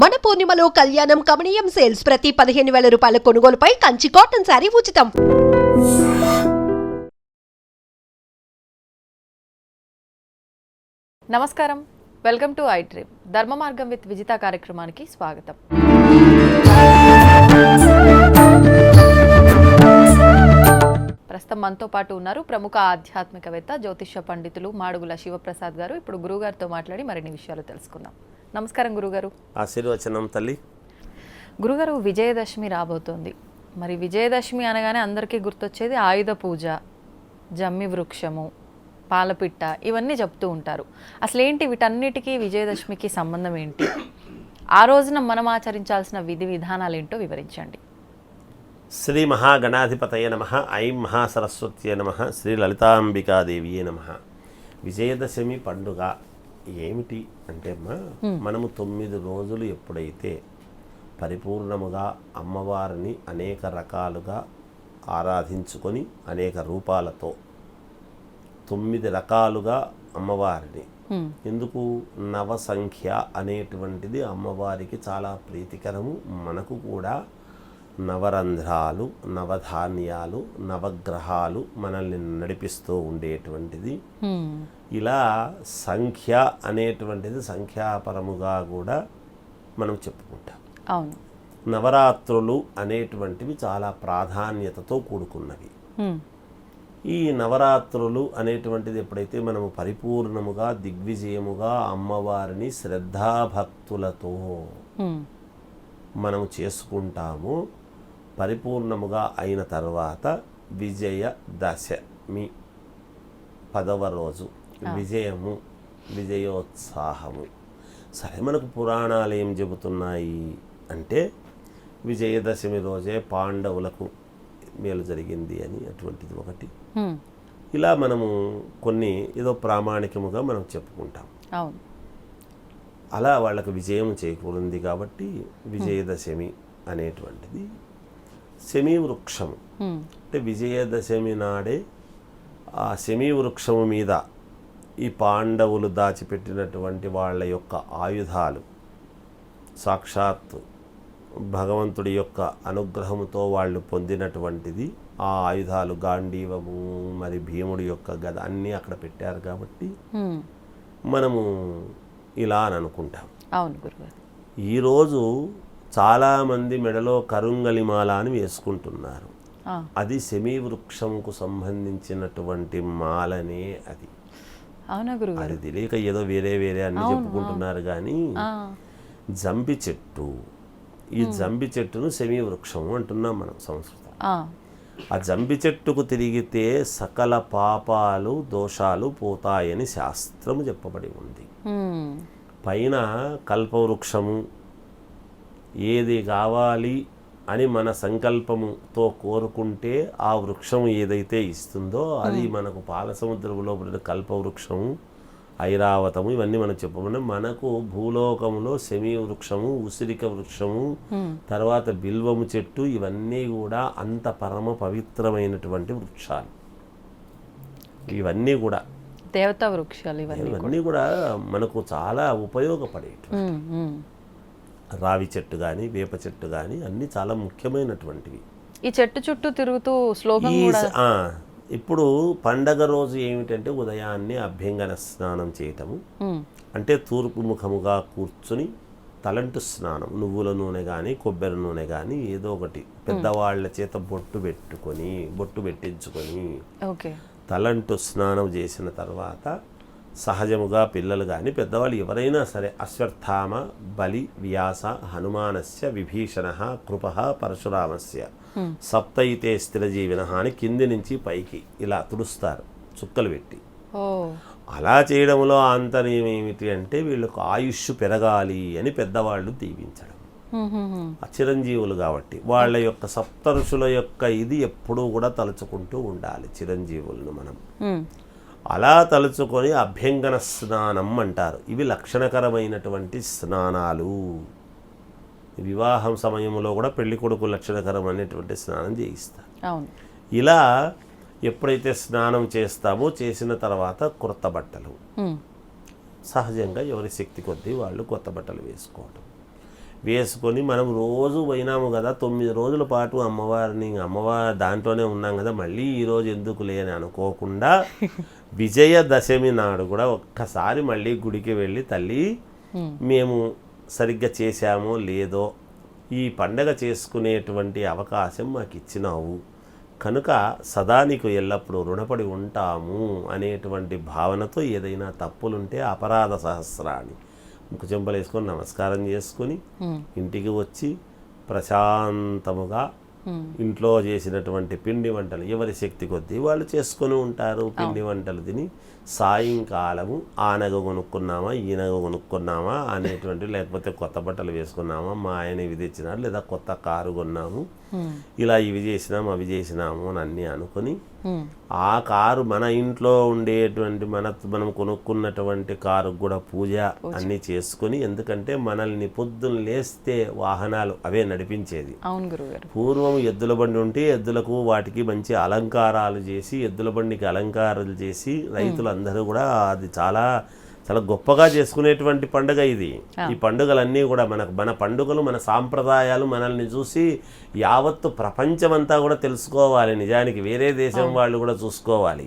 మన పూర్ణిమలో కళ్యాణం కమనీయం సేల్స్ ప్రతి 15,000 రూపాయల కొనుగోలుపై కంచి కాటన్ శారీ ఉచితం. నమస్కారం, వెల్కమ్ టు ఐ డ్రీమ్. ధర్మ మార్గం విత్ విజిత కార్యక్రమానికి స్వాగతం. ప్రస్తుతం మనతో పాటు ఉన్నారు ప్రముఖ ఆధ్యాత్మికవేత్త జ్యోతిష పండితులు మాడుగుల శివప్రసాద్ గారు. ఇప్పుడు గురుగారితో మాట్లాడి మరిన్ని విషయాలు తెలుసుకుందాం. నమస్కారం గురుగారు. ఆశీర్వచనం తల్లి. గురుగారు, విజయదశమి రాబోతోంది. మరి విజయదశమి అనగానే అందరికీ గుర్తొచ్చేది ఆయుధ పూజ, జమ్మి వృక్షము, పాలపిట్ట, ఇవన్నీ చెప్తూ ఉంటారు. అసలు ఏంటి వీటన్నిటికీ విజయదశమికి సంబంధం ఏంటి? ఆ రోజున మనం ఆచరించాల్సిన విధి విధానాలు ఏంటో వివరించండి. శ్రీ మహాగణాధిపతయ నమః. ఐం మహాసరస్వత్యే నమః. శ్రీ లలితాంబికాదేవియే నమః. విజయదశమి పండుగ ఏమిటి అంటే అమ్మా, మనము 9 రోజులు ఎప్పుడైతే పరిపూర్ణముగా అమ్మవారిని అనేక రకాలుగా ఆరాధించుకొని అనేక రూపాలతో 9 రకాలుగా అమ్మవారిని, ఎందుకు నవసంఖ్య అనేటువంటిది అమ్మవారికి చాలా ప్రీతికరము. మనకు కూడా నవరంధ్రాలు, నవధాన్యాలు, నవగ్రహాలు మనల్ని నడిపిస్తూ ఉండేటువంటిది. ఇలా సంఖ్య అనేటువంటిది సంఖ్యాపరముగా కూడా మనం చెప్పుకుంటాం. అవును. నవరాత్రులు అనేటువంటివి చాలా ప్రాధాన్యతతో కూడుకున్నవి. ఈ నవరాత్రులు అనేటువంటిది ఎప్పుడైతే మనము పరిపూర్ణముగా దిగ్విజయముగా అమ్మవారిని శ్రద్ధాభక్తులతో మనము చేసుకుంటాము, పరిపూర్ణముగా అయిన తర్వాత విజయదశమి 10వ రోజు విజయము, విజయోత్సాహము. సరే, మనకు పురాణాలు ఏం చెబుతున్నాయి అంటే విజయదశమి రోజే పాండవులకు మేలు జరిగింది అని, అటువంటిది ఒకటి. ఇలా మనము కొన్ని ఏదో ప్రామాణికముగా మనం చెప్పుకుంటాం. అవును. అలా వాళ్ళకు విజయం చేకూరింది కాబట్టి విజయదశమి అనేటువంటిది. శమీ వృక్షము అంటే విజయదశమి నాడే ఆ శమీ వృక్షము మీద ఈ పాండవులు దాచిపెట్టినటువంటి వాళ్ళ యొక్క ఆయుధాలు సాక్షాత్ భగవంతుడి యొక్క అనుగ్రహముతో వాళ్ళు పొందినటువంటిది. ఆ ఆయుధాలు గాంధీవము, మరి భీముడి యొక్క గద అన్నీ అక్కడ పెట్టారు కాబట్టి మనము ఇలా అని అనుకుంటాం. అవును గురుగారు. ఈరోజు చాలామంది మెడలో కరుంగలిమాల అని వేసుకుంటున్నారు. అది శమీ వృక్షంకు సంబంధించినటువంటి మాలనే. అది అవునా గురుగారు? అది తెలియక ఏదో వేరే వేరే అన్ని చెప్పుకుంటున్నారు. కానీ జంబి చెట్టు, ఈ జంబి చెట్టును శమీ వృక్షము అంటున్నాం మనం సంస్కృతం. ఆ జంబి చెట్టుకు తిరిగితే సకల పాపాలు దోషాలు పోతాయని శాస్త్రము చెప్పబడి ఉంది. పైన కల్పవృక్షము ఏది కావాలి అని మన సంకల్పముతో కోరుకుంటే ఆ వృక్షము ఏదైతే ఇస్తుందో అది మనకు పాలసముద్రంలో పడిన కల్పవృక్షము, ఐరావతము, ఇవన్నీ మనం చెప్పమన్నా. మనకు భూలోకములో శమీ వృక్షము, ఉసిరిక వృక్షము, తర్వాత బిల్వము చెట్టు, ఇవన్నీ కూడా అంత పరమ పవిత్రమైనటువంటి వృక్షాలు. ఇవన్నీ కూడా దేవతా వృక్షాలు. ఇవన్నీ కూడా మనకు చాలా ఉపయోగపడేవి. రావి చెట్టు కానీ, వేప చెట్టు కానీ అన్నీ చాలా ముఖ్యమైనటువంటివి. ఈ చెట్టు చుట్టూ తిరుగుతూ శ్లోకం కూడా. ఇప్పుడు పండగ రోజు ఏమిటంటే ఉదయాన్నే అభ్యంగన స్నానం చేయటము, అంటే తూర్పు ముఖముగా కూర్చుని తలంటు స్నానం, నువ్వుల నూనె కానీ కొబ్బరి నూనె కానీ ఏదో ఒకటి పెద్దవాళ్ల చేత బొట్టు పెట్టించుకొని తలంటు స్నానం చేసిన తర్వాత సహజముగా పిల్లలు కానీ పెద్దవాళ్ళు ఎవరైనా సరే అశ్వత్థామ, బలి, వ్యాస, హనుమానస్య, విభీషణ, కృప, పరశురామస్య సప్తైతే స్థిరజీవిన అని కింది నుంచి పైకి ఇలా తుడుస్తారు చుక్కలు పెట్టి. అలా చేయడంలో ఆంతర్యం ఏమిటి అంటే వీళ్ళకు ఆయుష్ పెరగాలి అని పెద్దవాళ్ళు దీవించడం. చిరంజీవులు కాబట్టి వాళ్ళ యొక్క సప్త ఋషుల యొక్క ఇది ఎప్పుడూ కూడా తలుచుకుంటూ ఉండాలి చిరంజీవులను మనం. అలా తలుచుకొని అభ్యంగన స్నానం అంటారు. ఇవి లక్షణకరమైనటువంటి స్నానాలు. వివాహం సమయంలో కూడా పెళ్లి కొడుకు లక్షణకరమైనటువంటి స్నానం చేయిస్తారు. ఇలా ఎప్పుడైతే స్నానం చేస్తామో చేసిన తర్వాత కొత్త బట్టలు, సహజంగా ఎవరి శక్తి కొద్దీ వాళ్ళు కొత్త బట్టలు వేసుకోవడం. వేసుకొని మనం రోజు పోయినాము కదా 9 రోజుల పాటు అమ్మవారిని దాంట్లోనే ఉన్నాం కదా మళ్ళీ ఈరోజు ఎందుకు లేని అనుకోకుండా విజయదశమి నాడు కూడా ఒక్కసారి మళ్ళీ గుడికి వెళ్ళి తల్లి మేము సరిగ్గా చేశామో లేదో ఈ పండగ చేసుకునేటువంటి అవకాశం మాకు ఇచ్చినావు కనుక సదా నీకు ఎల్లప్పుడూ రుణపడి ఉంటాము అనేటువంటి భావనతో ఏదైనా తప్పులుంటే అపరాధ సహస్రాన్ని ముక్కు చెంపలు వేసుకొని నమస్కారం చేసుకొని ఇంటికి వచ్చి ప్రశాంతముగా ఇంట్లో చేసినటువంటి పిండి వంటలు ఎవరి శక్తి కొద్దీ వాళ్ళు చేసుకొని ఉంటారు. పిండి వంటలు తిని సాయంకాలము ఆ నగ కొనుక్కున్నామా ఈ నగ కొనుక్కున్నామా అనేటువంటి లేకపోతే కొత్త బట్టలు వేసుకున్నామా మా ఆయన ఇవి తెచ్చినారు లేదా కొత్త కారు కొన్నాము ఇలా ఇవి చేసినాము అవి చేసినాము అని అన్నీ అనుకుని ఆ కారు మన ఇంట్లో ఉండేటువంటి మనం కొనుక్కున్నటువంటి కారు కూడా పూజ అన్నీ చేసుకుని ఎందుకంటే మనల్ని పొద్దున్న లేస్తే వాహనాలు అవే నడిపించేది. పూర్వం ఎద్దుల బండి ఉంటే ఎద్దులకు వాటికి మంచి అలంకారాలు చేసి ఎద్దుల బండికి అలంకారాలు చేసి రైతులందరూ కూడా అది చాలా చాలా గొప్పగా చేసుకునేటువంటి పండుగ ఇది. ఈ పండుగలన్నీ కూడా మన పండుగలు మన సాంప్రదాయాలు మనల్ని చూసి యావత్తు ప్రపంచమంతా కూడా తెలుసుకోవాలి. నిజానికి వేరే దేశం వాళ్ళు కూడా చూసుకోవాలి.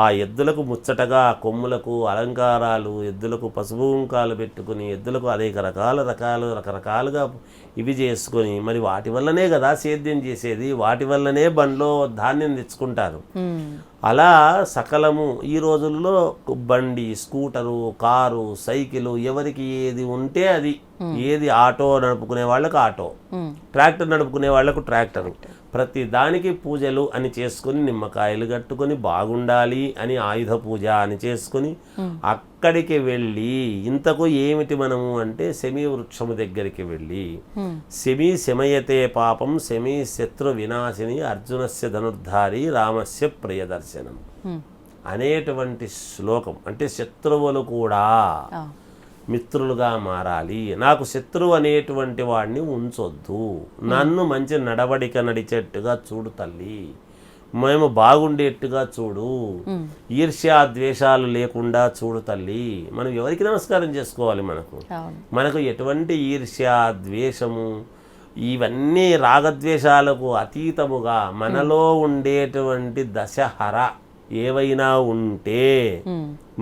ఆ ఎద్దులకు ముచ్చటగా కొమ్ములకు అలంకారాలు ఎద్దులకు పసుపు కుంకాలు పెట్టుకుని ఎద్దులకు అనేక రకరకాలుగా ఇవి చేసుకొని మరి వాటి వల్లనే కదా సేద్యం చేసేది వాటి వల్లనే బండ్లో ధాన్యం తెచ్చుకుంటారు. అలా సకలము ఈ రోజుల్లో బండి స్కూటరు కారు సైకిలు ఎవరికి ఏది ఉంటే అది ఏది ఆటో నడుపుకునే వాళ్ళకు ఆటో ట్రాక్టర్ నడుపుకునే వాళ్ళకు ట్రాక్టరు ప్రతి దానికి పూజలు అని చేసుకుని నిమ్మకాయలు కట్టుకొని బాగుండాలి అని ఆయుధ పూజ అని చేసుకుని అక్కడికి వెళ్ళి ఇంతకు ఏమిటి మనము అంటే శమీ వృక్షము దగ్గరికి వెళ్ళి శమయతే పాపం శమీ శత్రు వినాశిని అర్జునస్య ధనుర్ధారి రామస్య ప్రియదర్శనం అనేటువంటి శ్లోకం. అంటే శత్రువులు కూడా మిత్రులుగా మారాలి. నాకు శత్రువు అనేటువంటి వాడిని ఉంచొద్దు. నన్ను మంచి నడవడిక నడిచేట్టుగా చూడు తల్లి. మేము బాగుండేట్టుగా చూడు. ఈర్ష్యా ద్వేషాలు లేకుండా చూడు తల్లి. మనం ఎవరికి నమస్కారం చేసుకోవాలి? మనకు ఎటువంటి ఈర్ష్యా ద్వేషము ఇవన్నీ రాగద్వేషాలకు అతీతముగా మనలో ఉండేటువంటి దశహర ఏవైనా ఉంటే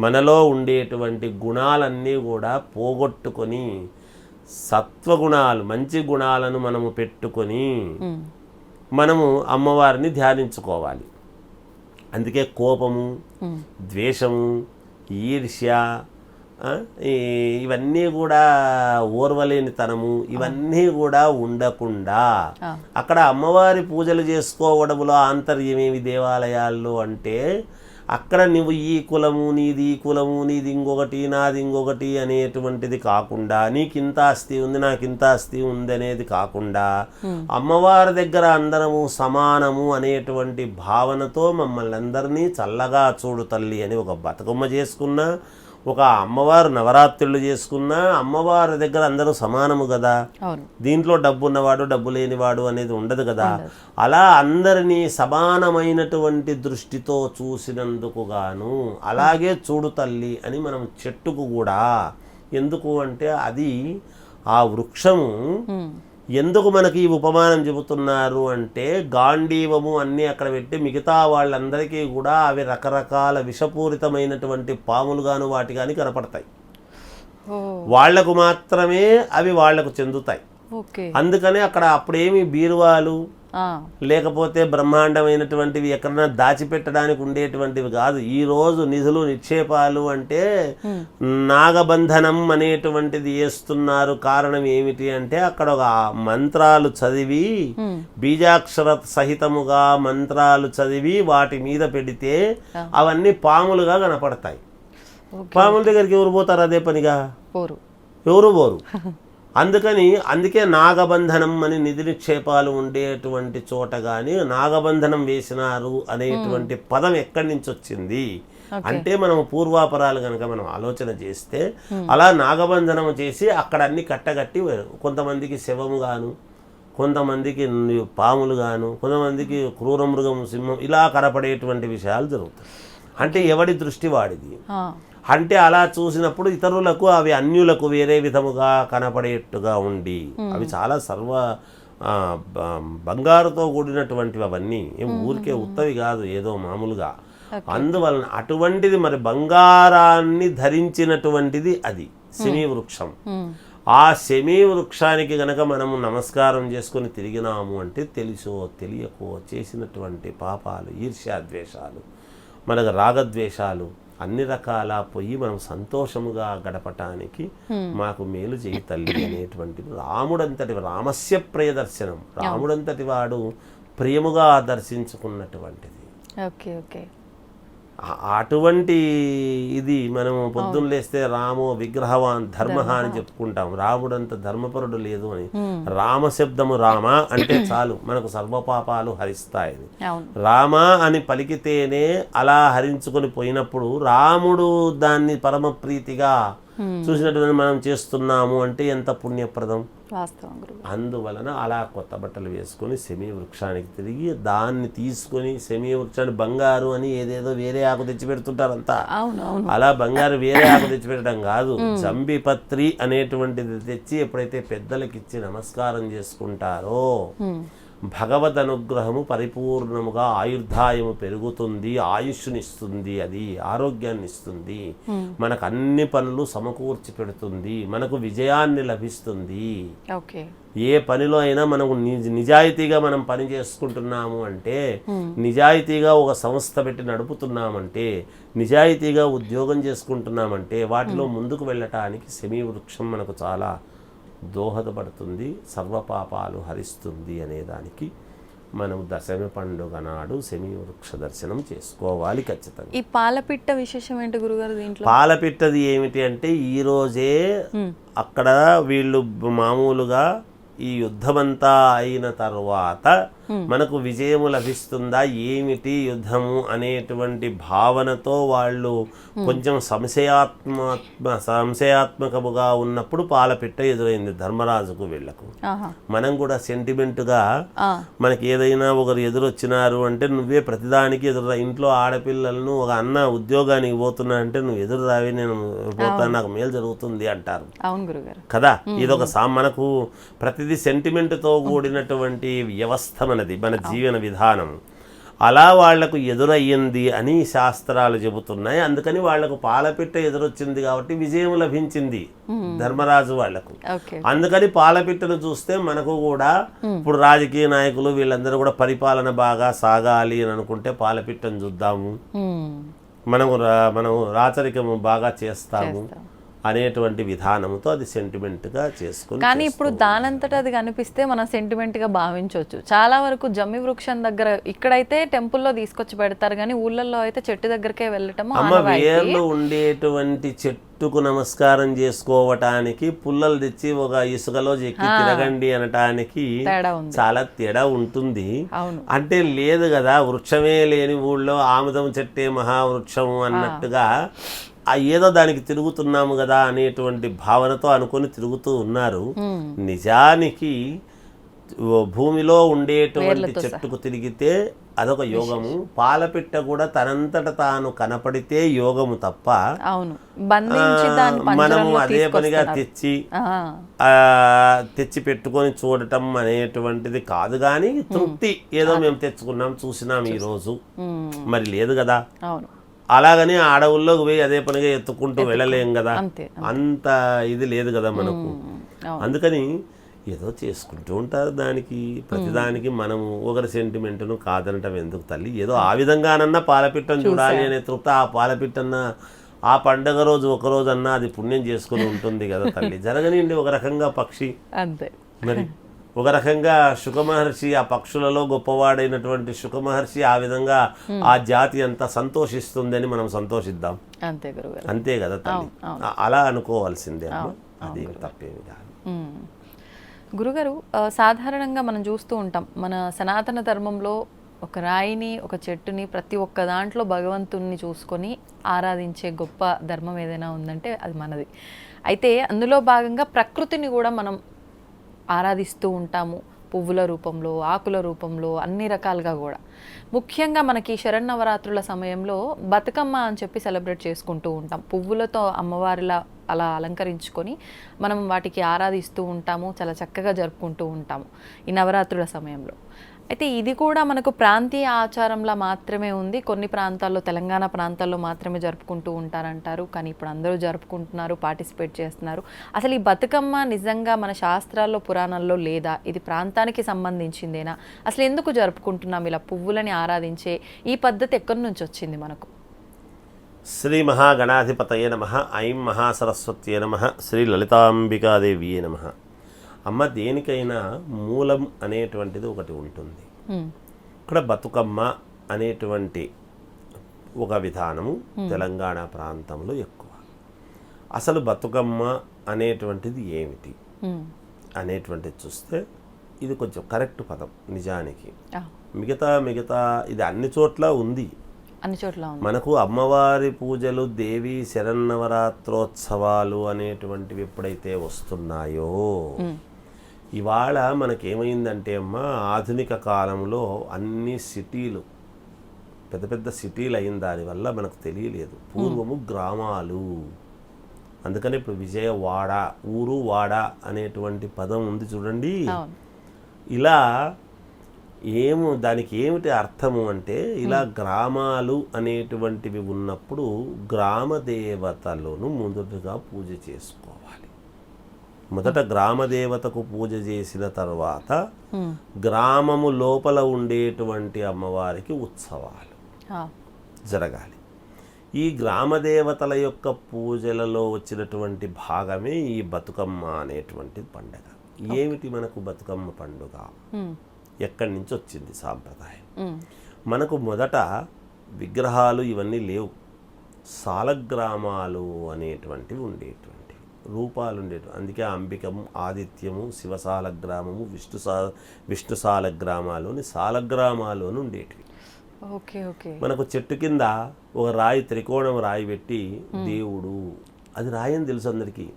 మనలో ఉండేటువంటి గుణాలన్నీ కూడా పోగొట్టుకొని సత్వగుణాలు మంచి గుణాలను మనము పెట్టుకొని మనము అమ్మవారిని ధ్యానించుకోవాలి. అందుకే కోపము ద్వేషము ఈర్ష్య ఇవన్నీ కూడా ఓర్వలేనితనము ఇవన్నీ కూడా ఉండకుండా అక్కడ అమ్మవారి పూజలు చేసుకోవడంలో ఆంతర్యమేమి దేవాలయాల్లో అంటే అక్కడ నువ్వు ఈ కులము నీది ఈ కులము నీది ఇంకొకటి నాది ఇంకొకటి అనేటువంటిది కాకుండా నీకింత ఆస్తి ఉంది నాకింత ఆస్తి ఉంది అనేది కాకుండా అమ్మవారి దగ్గర అందరము సమానము అనేటువంటి భావనతో మమ్మల్ని అందరినీ చల్లగా చూడు తల్లి అని ఒక బతుకమ్మ చేసుకున్నా ఒక అమ్మవారు నవరాత్రులు చేసుకున్నా అమ్మవారి దగ్గర అందరూ సమానము కదా. దీంట్లో డబ్బు ఉన్నవాడు డబ్బు లేనివాడు అనేది ఉండదు కదా. అలా అందరినీ సమానమైనటువంటి దృష్టితో చూసినందుకు గాను అలాగే చూడు తల్లి అని మనం చెట్టుకు కూడా ఎందుకు అంటే అది ఆ వృక్షము ఎందుకు మనకి ఈ ఉపమానం చెబుతున్నారు అంటే గాంధీవము అన్నీ అక్కడ పెట్టి మిగతా వాళ్ళందరికీ కూడా అవి రకరకాల విషపూరితమైనటువంటి పాములు గాను వాటి కానీ కనపడతాయి. వాళ్లకు మాత్రమే అవి వాళ్లకు చెందుతాయి. అందుకనే అక్కడ అప్పుడేమి బీరువాలు లేకపోతే బ్రహ్మాండమైనటువంటివి ఎక్కడన్నా దాచిపెట్టడానికి ఉండేటువంటివి కాదు. ఈ రోజు నిధులు నిక్షేపాలు అంటే నాగబంధనం అనేటువంటిది వేస్తున్నారు. కారణం ఏమిటి అంటే అక్కడ ఒక మంత్రాలు చదివి బీజాక్షర సహితముగా మంత్రాలు చదివి వాటి మీద పెడితే అవన్నీ పాములుగా కనపడతాయి. పాముల దగ్గరికి ఎవరు పోతారు? అదే పనిగా ఎవరు పోరు. అందుకే నాగబంధనం అని నిధి నిక్షేపాలు ఉండేటువంటి చోట కానీ నాగబంధనం వేసినారు అనేటువంటి పదం ఎక్కడి నుంచి వచ్చింది అంటే మనం పూర్వాపరాలు కనుక మనం ఆలోచన చేస్తే అలా నాగబంధనం చేసి అక్కడ అన్ని కట్టగట్టి కొంతమందికి శవము గాను కొంతమందికి పాములు గాను కొంతమందికి క్రూరమృగం సింహం ఇలా కనపడేటువంటి విషయాలు జరుగుతాయి. అంటే ఎవడి దృష్టి వాడిది. అంటే అలా చూసినప్పుడు ఇతరులకు అవి అన్యులకు వేరే విధముగా కనపడేట్టుగా ఉండి అవి చాలా బంగారుతో కూడినటువంటివి అవన్నీ ఏం ఊరికే ఉత్తవి కాదు ఏదో మామూలుగా. అందువలన అటువంటిది మరి బంగారాన్ని ధరించినటువంటిది అది శమీ వృక్షం. ఆ శమీ వృక్షానికి గనక మనము నమస్కారం చేసుకొని తిరిగినాము అంటే తెలుసో తెలియకో చేసినటువంటి పాపాలు, ఈర్ష్యాద్వేషాలు, మనకు రాగద్వేషాలు అన్ని రకాల పోయి మనం సంతోషముగా గడపటానికి మాకు మేలు చేయి తల్లి అనేటువంటిది రాముడంతటి రామస్య ప్రియదర్శనం, రాముడంతటి వాడు ప్రియముగా దర్శించుకున్నటువంటిది. Okay okay. అటువంటి ఇది మనము పొద్దున్న లేస్తే రామో విగ్రహవాన్ ధర్మ అని చెప్పుకుంటాం. రాముడంత ధర్మపరుడు లేదు అని. రామశబ్దము రామ అంటే చాలు మనకు సర్వపాపాలు హరిస్తాయని. రామ అని పలికితేనే అలా హరించుకొని పోయినప్పుడు రాముడు దాన్ని పరమ ప్రీతిగా చూసినటువంటి మనం చేస్తున్నాము అంటే ఎంత పుణ్యప్రదం. అందువలన అలా కొత్త బట్టలు వేసుకొని శమీ వృక్షానికి తిరిగి దాన్ని తీసుకొని శమీ వృక్షాన్ని బంగారు అని ఏదేదో వేరే ఆకు తెచ్చి పెడుతుంటారంతా. అలా బంగారు వేరే ఆకు తెచ్చి పెట్టడం కాదు, జంబిపత్రి అనేటువంటిది తెచ్చి ఎప్పుడైతే పెద్దలకిచ్చి నమస్కారం చేసుకుంటారో భగవద్ అనుగ్రహము పరిపూర్ణముగా ఆయుర్దాయము పెరుగుతుంది, ఆయుష్నిస్తుంది, అది ఆరోగ్యాన్ని ఇస్తుంది, మనకు అన్ని పనులు సమకూర్చి పెడుతుంది, మనకు విజయాన్ని లభిస్తుంది. ఏ పనిలో అయినా మనకు నిజాయితీగా మనం పని చేసుకుంటున్నాము అంటే, నిజాయితీగా ఒక సంస్థ పెట్టి నడుపుతున్నామంటే, నిజాయితీగా ఉద్యోగం చేసుకుంటున్నామంటే వాటిలో ముందుకు వెళ్ళటానికి శమీ వృక్షం మనకు చాలా దోహదపడుతుంది, సర్వపాపాలు హరిస్తుంది అనేదానికి మనం దశమి పండుగ నాడు శమీ వృక్ష దర్శనం చేసుకోవాలి ఖచ్చితంగా. ఈ పాలపిట్ట విశేషం ఏంటి గురుగారు దీంట్లో? పాలపిట్టది ఏమిటి అంటే ఈరోజే అక్కడ వీళ్ళు మామూలుగా ఈ యుద్ధమంతా అయిన తర్వాత మనకు విజయము లభిస్తుందా ఏమిటి యుద్ధము అనేటువంటి భావనతో వాళ్ళు కొంచెం సంశయాత్మకముగా ఉన్నప్పుడు పాలపిట్ట ఎదురైంది ధర్మరాజుకు వీళ్లకు. మనం కూడా సెంటిమెంట్గా మనకి ఏదైనా ఒకరు ఎదురొచ్చినారు అంటే నువ్వే ప్రతిదానికి ఎదురురా, ఇంట్లో ఆడపిల్లలను ఒక అన్న ఉద్యోగానికి పోతున్నా అంటే నువ్వు ఎదురు రావి, నేను పోతాను, నాకు మేలు జరుగుతుంది అంటారు కదా. ఇదొక మనకు ప్రతిదీ సెంటిమెంట్తో కూడినటువంటి వ్యవస్థ మనది, మన జీవన విధానం. అలా వాళ్లకు ఎదురయ్యింది అని శాస్త్రాలు చెబుతున్నాయి. అందుకని వాళ్లకు పాలపిట్ట ఎదురొచ్చింది కాబట్టి విజయం లభించింది ధర్మరాజు వాళ్లకు. అందుకని పాలపిట్టను చూస్తే మనకు కూడా ఇప్పుడు రాజకీయ నాయకులు వీళ్ళందరూ కూడా పరిపాలన బాగా సాగాలి అని అనుకుంటే పాలపిట్టను చూద్దాము, మనం రాచరికము బాగా చేస్తాము అనేటువంటి విధానంతో అది సెంటిమెంట్గా చేసుకుని. కానీ ఇప్పుడు దానంతటా అది కనిపిస్తే మనం సెంటిమెంట్గా భావించవచ్చు. చాలా వరకు జమ్మి వృక్షం దగ్గర ఇక్కడైతే టెంపుల్లో తీసుకొచ్చి పెడతారు, కానీ ఊళ్ళల్లో అయితే చెట్టు దగ్గరకే వెళ్ళటం. వేర్లు ఉండేటువంటి చెట్టుకు నమస్కారం చేసుకోవటానికి పుల్లలు తెచ్చి ఒక ఇసుకలో ఎక్కి తిరగండి అనటానికి చాలా తేడా ఉంటుంది. అంటే లేదు కదా, వృక్షమే లేని ఊళ్ళో ఆముదం చెట్టే మహావృక్షము అన్నట్టుగా ఏదో దానికి తిరుగుతున్నాము కదా అనేటువంటి భావనతో అనుకొని తిరుగుతూ ఉన్నారు. నిజానికి భూమిలో ఉండేటువంటి చెట్టుకు తిరిగితే అదొక యోగము. పాలపిట్ట కూడా తనంతట తాను కనపడితే యోగము తప్ప మనము అదే పనిగా తెచ్చి పెట్టుకొని చూడటం అనేటువంటిది కాదు. కానీ తృప్తి ఏదో మేము తెచ్చుకున్నాం చూసినాం ఈ రోజు, మరి లేదు కదా. అలాగని అడవుల్లోకి పోయి అదే పనిగా ఎత్తుకుంటూ వెళ్ళలేం కదా, అంత ఇది లేదు కదా మనకు. అందుకని ఏదో చేసుకుంటూ ఉంటారు. దానికి ప్రతిదానికి మనము ఒకరి సెంటిమెంట్ను కాదనటం ఎందుకు తల్లి. ఏదో ఆ విధంగానన్నా పాలపిట్టను చూడాలి అనే తృప్తి ఆ పాలపిట్టన్న ఆ పండగ రోజు ఒకరోజు అన్నా అది పుణ్యం చేసుకుని ఉంటుంది కదా తల్లి. జరగనిండి ఒక రకంగా పక్షి అంతే. మరి ఒక రకంగా శుకమహర్షి ఆ పక్షులలో గొప్పవాడైనటువంటి శుకమహర్షి ఆ విధంగా ఆ జాతి అంతా సంతోషిస్తుందని మనం సంతోషిద్దాం. అంతే కదా తల్లి, అలా అనుకోవాల్సిందే. అది తప్పేమి కాదు. గురుగారు, సాధారణంగా మనం చూస్తూ ఉంటాం మన సనాతన ధర్మంలో ఒక రాయిని, ఒక చెట్టుని, ప్రతి ఒక్క దాంట్లో భగవంతుణ్ణి చూసుకొని ఆరాధించే గొప్ప ధర్మం ఏదైనా ఉందంటే అది మనది. అయితే అందులో భాగంగా ప్రకృతిని కూడా మనం ఆరాధిస్తూ ఉంటాము. పువ్వుల రూపంలో, ఆకుల రూపంలో, అన్ని రకాలుగా కూడా. ముఖ్యంగా మనకి శరన్నవరాత్రుల సమయంలో బతుకమ్మ అని చెప్పి సెలబ్రేట్ చేసుకుంటూ ఉంటాం. పువ్వులతో అమ్మవారిలా అలా అలంకరించుకొని మనం వాటికి ఆరాధిస్తూ ఉంటాము, చాలా చక్కగా జరుపుకుంటూ ఉంటాము ఈ నవరాత్రుల సమయంలో. అయితే ఇది కూడా మనకు ప్రాంతీయ ఆచారంలా మాత్రమే ఉంది. కొన్ని ప్రాంతాల్లో, తెలంగాణ ప్రాంతాల్లో మాత్రమే జరుపుకుంటూ ఉంటారంటారు. కానీ ఇప్పుడు అందరూ జరుపుకుంటున్నారు, పార్టిసిపేట్ చేస్తున్నారు. అసలు ఈ బతుకమ్మ నిజంగా మన శాస్త్రాల్లో, పురాణాల్లో లేదా? ఇది ప్రాంతానికి సంబంధించిందేనా? అసలు ఎందుకు జరుపుకుంటున్నాం ఇలా పువ్వులని ఆరాధించే ఈ పద్ధతి ఎక్కడి నుంచి వచ్చింది మనకు? శ్రీ మహాగణాధిపతయే నమః. ఐం మహాసరస్వత్యే నమః. శ్రీ లలితాంబికాదేవియే నమః. అమ్మ, దేనికైనా మూలం అనేటువంటిది ఒకటి ఉంటుంది. ఇక్కడ బతుకమ్మ అనేటువంటి ఒక విధానము తెలంగాణ ప్రాంతంలో ఎక్కువ. అసలు బతుకమ్మ అనేటువంటిది ఏమిటి అనేటువంటిది చూస్తే ఇది కొంచెం కరెక్ట్ పదం నిజానికి. మిగతా ఇది అన్ని చోట్ల ఉంది. అన్ని చోట్ల మనకు అమ్మవారి పూజలు, దేవి శరన్నవరాత్రోత్సవాలు అనేటువంటివి ఎప్పుడైతే వస్తున్నాయో, ఇవాళ మనకేమైందంటే అమ్మ, ఆధునిక కాలంలో అన్ని సిటీలు, పెద్ద పెద్ద సిటీలు అయిన దానివల్ల మనకు తెలియలేదు. పూర్వము గ్రామాలు. అందుకని ఇప్పుడు విజయవాడ, ఊరు వాడ అనేటువంటి పదం ఉంది చూడండి. ఇలా దానికి ఏమిటి అర్థము అంటే, ఇలా గ్రామాలు అనేటువంటివి ఉన్నప్పుడు గ్రామ దేవతలను మొదటగా పూజ చేసుకోవాలి. మొదట గ్రామ దేవతకు పూజ చేసిన తర్వాత గ్రామము లోపల ఉండేటువంటి అమ్మవారికి ఉత్సవాలు జరగాలి. ఈ గ్రామ దేవతల యొక్క పూజలలో వచ్చినటువంటి భాగమే ఈ బతుకమ్మ అనేటువంటి పండుగ. ఏమిటి మనకు బతుకమ్మ పండుగ? ఎక్కడి నుంచి వచ్చింది సాంప్రదాయం? మనకు మొదట విగ్రహాలు ఇవన్నీ లేవు. సాలగ్రామాలు అనేటువంటివి ఉండేటువంటివి, రూపాలు ఉండేవి. అందుకే అంబికము, ఆదిత్యము, శివసాలగ్రామము, విష్ణు సాలగ్రామాలు అని సాలగ్రామాలు అని ఉండేటివి. మనకు చెట్టు కింద ఒక రాయి, త్రికోణం రాయి పెట్టి దేవుడు, అది రాయి అని తెలుసు అందరికీ.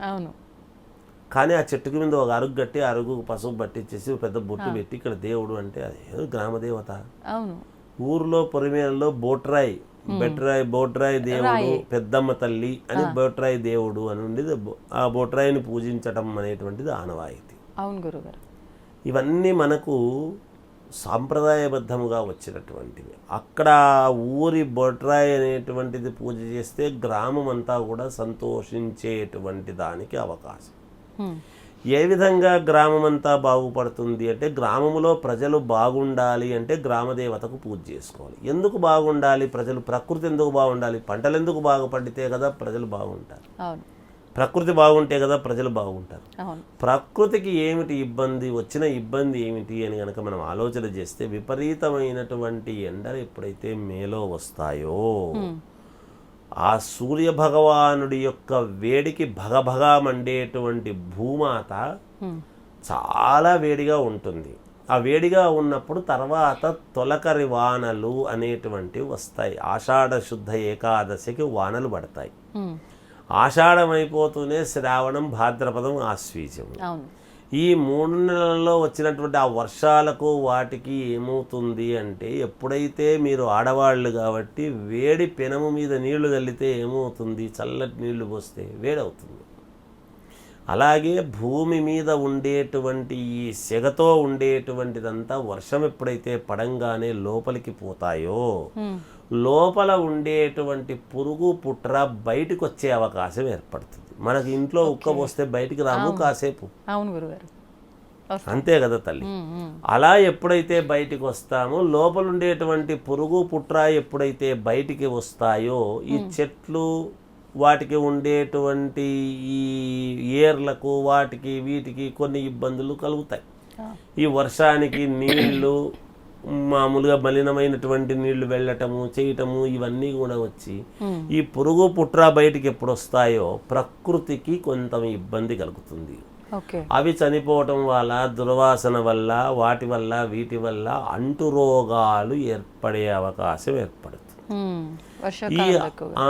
కానీ ఆ చెట్టుకి మీద ఒక అరుగు కట్టి, అరుగు పసుపు పట్టించేసి పెద్ద బొట్టు పెట్టి ఇక్కడ దేవుడు అంటే అది గ్రామదేవత. ఊర్లో పొరిమేలలో బోట్రాయి, బోట్రాయి దేవుడు, పెద్దమ్మ తల్లి అని బోట్రాయి దేవుడు అని ఉండేది. ఆ బోట్రాయిని పూజించటం అనేటువంటిది ఆనవాయితీ. అవును గురుగారు. ఇవన్నీ మనకు సాంప్రదాయబద్ధముగా వచ్చినటువంటివి. అక్కడ ఊరి బొట్రాయి అనేటువంటిది పూజ చేస్తే గ్రామం అంతా కూడా సంతోషించేటువంటి దానికి అవకాశం. ఏ విధంగా గ్రామం అంతా బాగుపడుతుంది అంటే, గ్రామంలో ప్రజలు బాగుండాలి అంటే గ్రామదేవతకు పూజ చేసుకోవాలి. ఎందుకు బాగుండాలి ప్రజలు? ప్రకృతి ఎందుకు బాగుండాలి? పంటలు ఎందుకు బాగుపడితే కదా ప్రజలు బాగుంటారు. ప్రకృతి బాగుంటే కదా ప్రజలు బాగుంటారు. ప్రకృతికి ఏమిటి ఇబ్బంది, వచ్చిన ఇబ్బంది ఏమిటి అని కనుక మనం ఆలోచన చేస్తే, విపరీతమైనటువంటి ఎండలు ఎప్పుడైతే మేలో వస్తాయో, ఆ సూర్య భగవానుడి యొక్క వేడికి భగభగా మండేటువంటి భూమాత చాలా వేడిగా ఉంటుంది. ఆ వేడిగా ఉన్నప్పుడు తర్వాత తొలకరి వానలు అనేటువంటివి వస్తాయి. ఆషాఢ శుద్ధ ఏకాదశికి వానలు పడతాయి. ఆషాఢం అయిపోతూనే శ్రావణం, భాద్రపదం, ఆశ్వీజం. ఈ 3 నెలల్లో వచ్చినటువంటి ఆ వర్షాలకు వాటికి ఏమవుతుంది అంటే, ఎప్పుడైతే మీరు ఆడవాళ్ళు కాబట్టి వేడి పెనము మీద నీళ్లు చల్లితే ఏమవుతుంది? చల్లటి నీళ్లు పోస్తే వేడవుతుంది. అలాగే భూమి మీద ఉండేటువంటి ఈ సెగతో ఉండేటువంటిదంతా వర్షం ఎప్పుడైతే పడంగానే లోపలికి పోతాయో, లోపల ఉండేటువంటి పురుగు పుట్ర బయటకు వచ్చే అవకాశం ఏర్పడుతుంది. మనకి ఇంట్లో ఉక్క పోస్తే బయటికి రాము కాసేపు. అవును గురుగారు, అంతే కదా తల్లి. అలా ఎప్పుడైతే బయటికి వస్తామో, లోపల ఉండేటువంటి పురుగు పుట్ర ఎప్పుడైతే బయటికి వస్తాయో, ఈ చెట్లు వాటికి ఉండేటువంటి ఈ ఏర్లకు వాటికి వీటికి కొన్ని ఇబ్బందులు కలుగుతాయి. ఈ వర్షానికి నీళ్లు మామూలుగా మలినమైనటువంటి నీళ్లు వెళ్ళటము చేయటము ఇవన్నీ కూడా వచ్చి ఈ పురుగు పుట్ర బయటికి ఎప్పుడు వస్తాయో ప్రకృతికి కొంత ఇబ్బంది కలుగుతుంది. అవి చనిపోవటం వల్ల, దుర్వాసన వల్ల, వాటి వల్ల వీటి వల్ల అంటు రోగాలు ఏర్పడే అవకాశం ఏర్పడుతుంది. వర్షాకాలంలో ఎక్కువగా.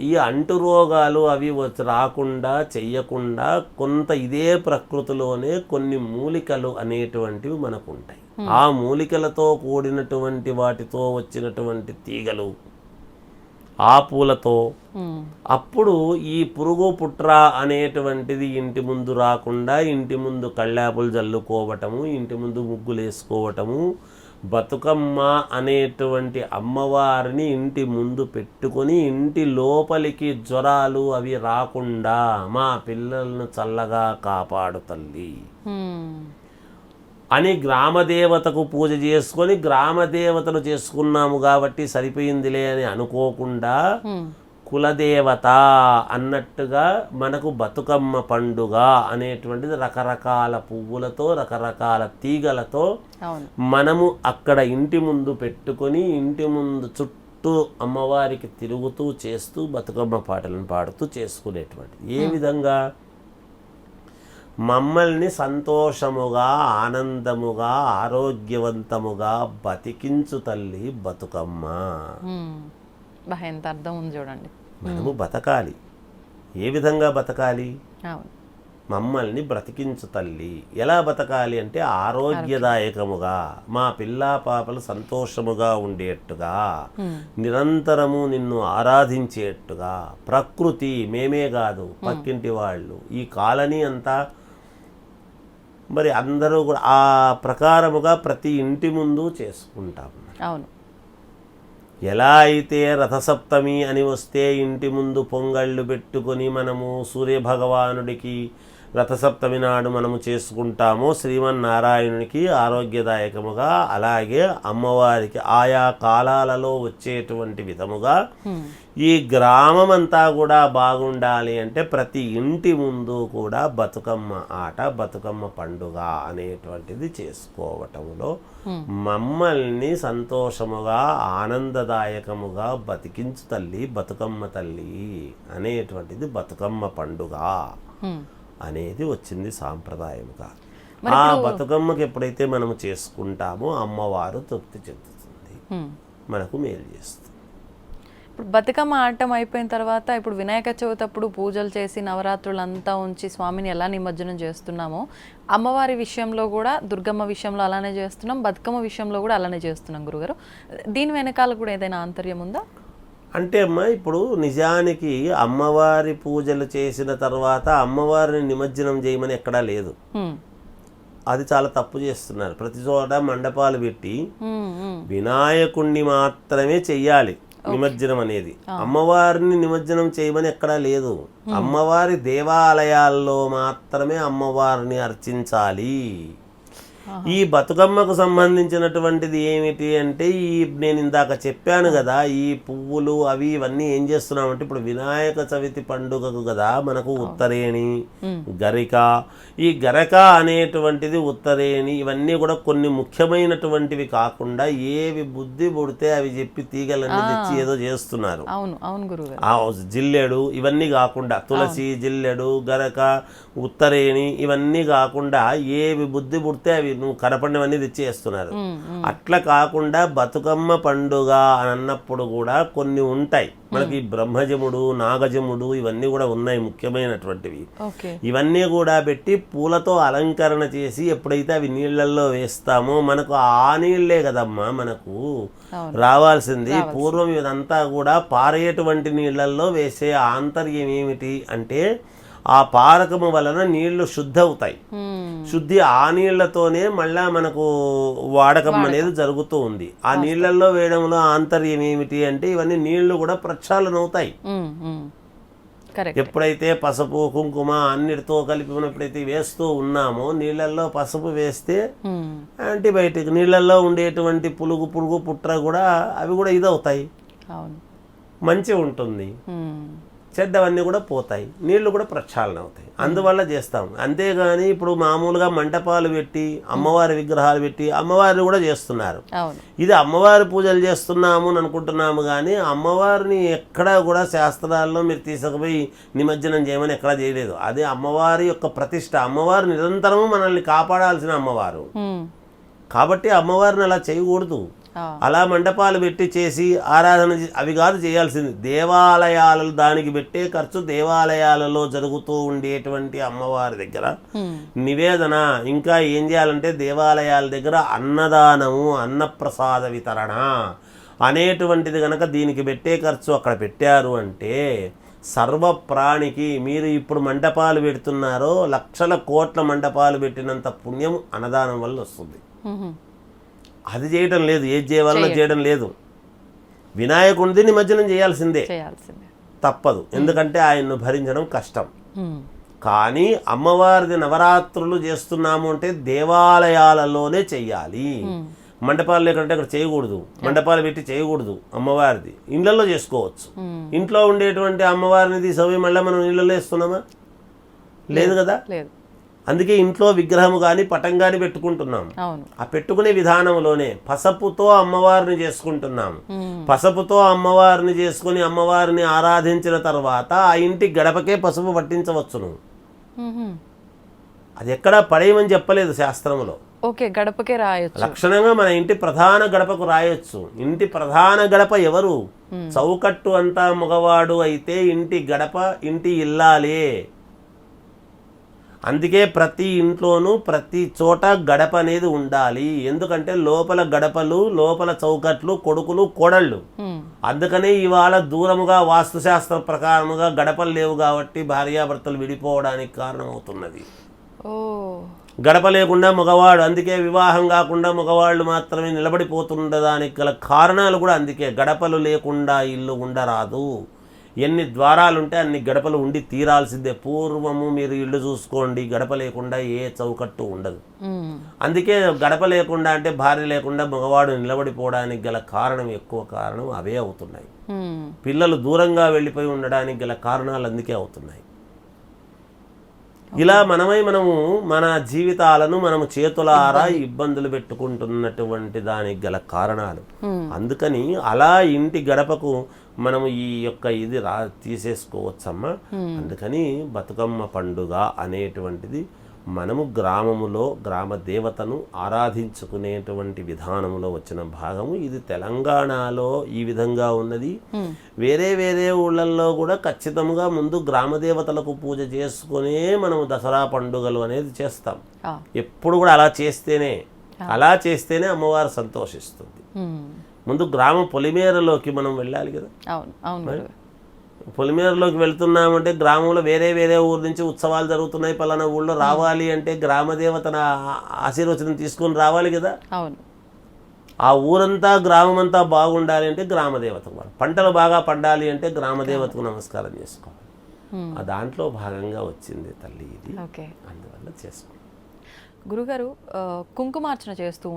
ఈ అంటు రోగాలు అవి రాకుండా చెయ్యకుండా కొంత ఇదే ప్రకృతిలోనే కొన్ని మూలికలు అనేటువంటివి మనకు ఉంటాయి. ఆ మూలికలతో కూడినటువంటి వాటితో వచ్చినటువంటి తీగలు, ఆ పూలతో అప్పుడు ఈ పురుగు పుట్ర అనేటువంటిది ఇంటి ముందు రాకుండా ఇంటి ముందు కళ్ళాపులు జల్లుకోవటము, ఇంటి ముందు ముగ్గులు వేసుకోవటము, బతుకమ్మ అనేటువంటి అమ్మవారిని ఇంటి ముందు పెట్టుకొని ఇంటి లోపలికి జ్వరాలు అవి రాకుండా మా పిల్లలను చల్లగా కాపాడు తల్లి అని గ్రామదేవతకు పూజ చేసుకొని గ్రామదేవతను చేసుకున్నాము కాబట్టి సరిపోయిందిలే అని అనుకోకుండా కులదేవత అన్నట్టుగా మనకు బతుకమ్మ పండుగ అనేటువంటిది రకరకాల పువ్వులతో రకరకాల తీగలతో మనము అక్కడ ఇంటి ముందు పెట్టుకొని ఇంటి ముందు చుట్టూ అమ్మవారికి తిరుగుతూ చేస్తూ బతుకమ్మ పాటలను పాడుతూ చేసుకునేటువంటిది. ఏ విధంగా మమ్మల్ని సంతోషముగా ఆనందముగా ఆరోగ్యవంతముగా బతికించు తల్లి బతుకమ్మ. ఎంత అర్థం ఉంది చూడండి. మనము బతకాలి. ఏ విధంగా బతకాలి? మమ్మల్ని బ్రతికించు తల్లి. ఎలా బతకాలి అంటే ఆరోగ్యదాయకముగా, మా పిల్లా పాపలు సంతోషముగా ఉండేట్టుగా, నిరంతరము నిన్ను ఆరాధించేట్టుగా, ప్రకృతి మేమే కాదు పక్కింటి వాళ్ళు ఈ కాలనీ అంతా మరి అందరూ కూడా ఆ ప్రకారముగా ప్రతి ఇంటి ముందు చేసుకుంటాం. అవును. ఎలా అయితే రథసప్తమి అని వస్తే ఇంటి ముందు పొంగళ్ళు పెట్టుకొని మనము సూర్యభగవానుడికి రథసప్తమి నాడు మనము చేసుకుంటామో శ్రీమన్నారాయణునికి ఆరోగ్యదాయకముగా, అలాగే అమ్మవారికి ఆయా కాలాలలో వచ్చేటువంటి విధముగా ఈ గ్రామం అంతా కూడా బాగుండాలి అంటే ప్రతి ఇంటి ముందు కూడా బతుకమ్మ ఆట, బతుకమ్మ పండుగ అనేటువంటిది చేసుకోవటంలో మమ్మల్ని సంతోషముగా ఆనందదాయకముగా బతికించు తల్లి బతుకమ్మ తల్లి అనేటువంటిది బతుకమ్మ పండుగ అనేది వచ్చింది సాంప్రదాయముగా. ఆ బతుకమ్మకి ఎప్పుడైతే మనము చేసుకుంటామో అమ్మవారు తృప్తి చెందుతుంది, మనకు మేలు చేస్తుంది. ఇప్పుడు బతుకమ్మ ఆడటం అయిపోయిన తర్వాత ఇప్పుడు వినాయక చవితి అప్పుడు పూజలు చేసి నవరాత్రులంతా ఉంచి స్వామిని ఎలా నిమజ్జనం చేస్తున్నామో అమ్మవారి విషయంలో కూడా దుర్గమ్మ విషయంలో అలానే చేస్తున్నాం, బతుకమ్మ విషయంలో కూడా అలానే చేస్తున్నాం గురుగారు. దీని వెనకాల కూడా ఏదైనా ఆంతర్యం ఉందా? అంటే అమ్మా ఇప్పుడు నిజానికి అమ్మవారి పూజలు చేసిన తర్వాత అమ్మవారిని నిమజ్జనం చేయమని ఎక్కడా లేదు. అది చాలా తప్పు చేస్తున్నారు. ప్రతి చోట మండపాలు పెట్టి వినాయకుణ్ణి మాత్రమే చెయ్యాలి నిమజ్జనం అనేది. అమ్మవారిని నిమజ్జనం చేయమని ఎక్కడా లేదు. అమ్మవారి దేవాలయాల్లో మాత్రమే అమ్మవారిని అర్చించాలి. ఈ బతుకమ్మకు సంబంధించినటువంటిది ఏమిటి అంటే నేను ఇందాక చెప్పాను కదా, ఈ పువ్వులు అవి ఇవన్నీ ఏం చేస్తున్నామంటే ఇప్పుడు వినాయక చవితి పండుగకు కదా మనకు ఉత్తరేణి, గరిక, ఈ గరక అనేటువంటిది ఉత్తరేణి ఇవన్నీ కూడా కొన్ని ముఖ్యమైనటువంటివి కాకుండా ఏవి బుద్ధి పుడితే అవి చెప్పి తీగలన్నీ తెచ్చి ఏదో చేస్తున్నారు. జిల్లెడు ఇవన్నీ కాకుండా తులసి, జిల్లెడు, గరక, ఉత్తరేణి ఇవన్నీ కాకుండా ఏవి బుద్ధి పుడితే అవి నువ్వు కనపడినవన్నీ తెచ్చేస్తున్నారు. అట్లా కాకుండా బతుకమ్మ పండుగ అని అన్నప్పుడు కూడా కొన్ని ఉంటాయి మనకి. బ్రహ్మజముడు, నాగజముడు ఇవన్నీ కూడా ఉన్నాయి ముఖ్యమైనటువంటివి. ఇవన్నీ కూడా పెట్టి పూలతో అలంకరణ చేసి ఎప్పుడైతే అవి నీళ్లలో వేస్తామో మనకు ఆ నీళ్లే కదమ్మా మనకు రావాల్సింది. పూర్వం ఇదంతా కూడా పారేటువంటి నీళ్లలో వేసే ఆంతర్యం ఏమిటి అంటే ఆ పారకము వలన నీళ్లు శుద్ధి అవుతాయి. శుద్ధి ఆ నీళ్లతోనే మళ్ళా మనకు వాడకం అనేది జరుగుతూ ఉంది. ఆ నీళ్లలో వేయడంలో ఆంతర్యం ఏమిటి అంటే ఇవన్నీ నీళ్లు కూడా ప్రక్షాళన అవుతాయి. ఎప్పుడైతే పసుపు కుంకుమ అన్నిటితో కలిపి మనం ఎప్పుడైతే వేస్తూ ఉన్నామో నీళ్లలో పసుపు వేస్తే యాంటీబయాటిక్, నీళ్లలో ఉండేటువంటి పురుగు పుట్ర కూడా అవి కూడా ఇదవుతాయి, మంచి ఉంటుంది, చెడ్డవన్నీ కూడా పోతాయి, నీళ్లు కూడా ప్రక్షాళన అవుతాయి. అందువల్ల చేస్తాం. అంతేగాని ఇప్పుడు మామూలుగా మంటపాలు పెట్టి అమ్మవారి విగ్రహాలు పెట్టి అమ్మవారిని కూడా చేస్తున్నారు. ఇది అమ్మవారి పూజలు చేస్తున్నాము అని అనుకుంటున్నాము కానీ అమ్మవారిని ఎక్కడా కూడా శాస్త్రాల్లో మీరు తీసుకుపోయి నిమజ్జనం చేయమని ఎక్కడా చేయలేదు. అది అమ్మవారి యొక్క ప్రతిష్ట. అమ్మవారు నిరంతరము మనల్ని కాపాడాల్సిన అమ్మవారు కాబట్టి అమ్మవారిని అలా చేయకూడదు. అలా మండపాలు పెట్టి చేసి ఆరాధన అవి కాదు చేయాల్సింది. దేవాలయాలలో దానికి పెట్టే ఖర్చు, దేవాలయాలలో జరుగుతూ ఉండేటువంటి అమ్మవారి దగ్గర నివేదన, ఇంకా ఏం చేయాలంటే దేవాలయాల దగ్గర అన్నదానము, అన్నప్రసాద వితరణ అనేటువంటిది కనుక దీనికి పెట్టే ఖర్చు అక్కడ పెట్టారు అంటే సర్వప్రాణికి మీరు ఇప్పుడు మండపాలు పెడుతున్నారో లక్షల కోట్ల మండపాలు పెట్టినంత పుణ్యం అన్నదానం వల్ల వస్తుంది. అది చేయడం లేదు, ఏది చేయాలన్నా చేయడం లేదు. వినాయకుడిని నిమజ్జనం చేయాల్సిందే, తప్పదు. ఎందుకంటే ఆయన్ను భరించడం కష్టం. కానీ అమ్మవారిది నవరాత్రులు చేస్తున్నాము అంటే దేవాలయాలలోనే చెయ్యాలి. మండపాలు లేకుంటే అక్కడ చేయకూడదు, మండపాలు పెట్టి చేయకూడదు. అమ్మవారిది ఇళ్లలో చేసుకోవచ్చు. ఇంట్లో ఉండేటువంటి అమ్మవారిని తీసిపోయి మళ్ళీ మనం ఇళ్లలో వేస్తున్నామా? లేదు కదా. అందుకే ఇంట్లో విగ్రహము కానీ పటం కానీ పెట్టుకుంటున్నాం. ఆ పెట్టుకునే విధానంలోనే పసుపుతో అమ్మవారిని చేసుకుంటున్నాము. పసుపుతో అమ్మవారిని చేసుకుని అమ్మవారిని ఆరాధించిన తర్వాత ఆ ఇంటి గడపకే పసుపు పట్టించవచ్చును. అది ఎక్కడా పడేయమని చెప్పలేదు శాస్త్రంలో. ఓకే, గడపకే రాయొచ్చు. లక్షణంగా మన ఇంటి ప్రధాన గడపకు రాయొచ్చు. ఇంటి ప్రధాన గడప ఎవరు? చౌకట్టు అంతా మగవాడు అయితే ఇంటి గడప ఇంటి ఇల్లాలే. అందుకే ప్రతి ఇంట్లోనూ ప్రతి చోట గడప అనేది ఉండాలి. ఎందుకంటే లోపల గడపలు, లోపల చౌకట్లు కొడుకులు కోడళ్ళు. అందుకనే ఇవాళ దూరముగా వాస్తుశాస్త్ర ప్రకారముగా గడపలు లేవు కాబట్టి భార్యాభర్తలు విడిపోవడానికి కారణమవుతున్నది. గడప లేకుండా మగవాడు, అందుకే వివాహం కాకుండా మగవాళ్ళు మాత్రమే నిలబడిపోతుండడానికి గల కారణాలు కూడా అందుకే. గడపలు లేకుండా ఇల్లు ఉండరాదు. ఎన్ని ద్వారాలుంటే అన్ని గడపలు ఉండి తీరాల్సిందే. పూర్వము మీరు ఇల్లు చూసుకోండి, గడప లేకుండా ఏ చౌకట్టు ఉండదు. అందుకే గడప లేకుండా అంటే భార్య లేకుండా మగవాడు నిలబడిపోవడానికి గల కారణం, ఎక్కువ కారణం అవే అవుతున్నాయి. పిల్లలు దూరంగా వెళ్ళిపోయి ఉండడానికి గల కారణాలు అందుకే అవుతున్నాయి. ఇలా మనము మన జీవితాలను మనము చేతులారా ఇబ్బందులు పెట్టుకుంటున్నటువంటి దానికి గల కారణాలు. అందుకని అలా ఇంటి గడపకు మనము ఈ యొక్క ఇది తీసేసుకోవచ్చమ్మా. అందుకని బతుకమ్మ పండుగ అనేటువంటిది మనము గ్రామములో గ్రామ దేవతను ఆరాధించుకునేటువంటి విధానంలో వచ్చిన భాగము. ఇది తెలంగాణలో ఈ విధంగా ఉన్నది. వేరే వేరే ఊళ్ళల్లో కూడా ఖచ్చితంగా ముందు గ్రామ దేవతలకు పూజ చేసుకునే మనము దసరా పండుగలు అనేది చేస్తాం. ఎప్పుడు కూడా అలా చేస్తేనే అమ్మవారు సంతోషిస్తుంది. ముందు గ్రామ పొలిమేరలోకి మనం వెళ్ళాలి కదా. పొలిమేరలోకి వెళ్తున్నామంటే గ్రామంలో వేరే వేరే ఊరు నుంచి ఉత్సవాలు జరుగుతున్నాయి, పలానా ఊళ్ళో రావాలి అంటే గ్రామదేవతన ఆశీర్వచనం తీసుకొని రావాలి కదా. ఆ ఊరంతా గ్రామం అంతా బాగుండాలి అంటే గ్రామదేవతకు, పంటలు బాగా పండాలి అంటే గ్రామదేవతకు నమస్కారం చేసుకోవాలి. ఆ దాంట్లో భాగంగా వచ్చింది తల్లి ఇది. అందువల్ల చేసుకో. గురుగారు, కుంకుమార్చన చేస్తూ